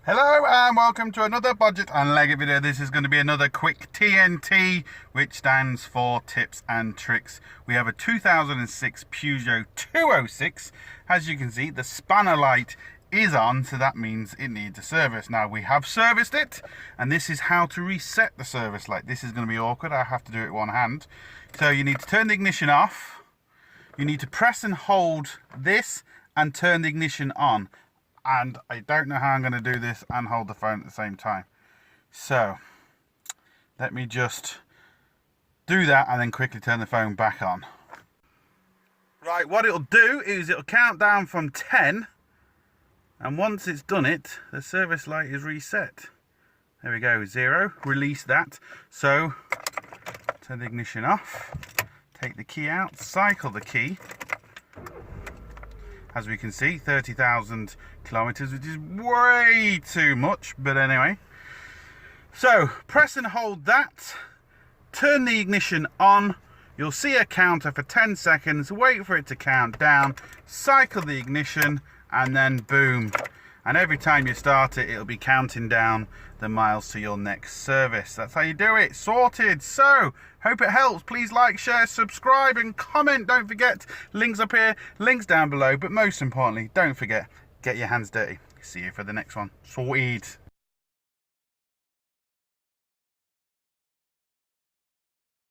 Hello and welcome to another Bodgit and Leggit video. This is going to be another quick TNT, which stands for tips and tricks. We have a 2006 Peugeot 206. As you can see, the spanner light is on, so that means it needs a service. Now we have serviced it, and this is how to reset the service light. This is going to be awkward. I have to do it one hand. So you need to turn the ignition off. You need to press and hold this and turn the ignition on. And I don't know how I'm going to do this and hold the phone at the same time. So let me just do that and then quickly turn the phone back on. Right, what it'll do is it'll count down from 10, and once it's done it, the service light is reset. There we go, 0, release that. So turn the ignition off, take the key out, cycle the key. As we can see, 30,000 kilometers, which is way too much, but anyway. So press and hold that, turn the ignition on. You'll see a counter for 10 seconds, wait for it to count down, cycle the ignition, and then boom. And every time you start it, it'll be counting down the miles to your next service. That's how you do it. Sorted. So, hope it helps. Please like, share, subscribe, and comment. Don't forget, links up here, links down below. But most importantly, don't forget, get your hands dirty. See you for the next one. Sorted.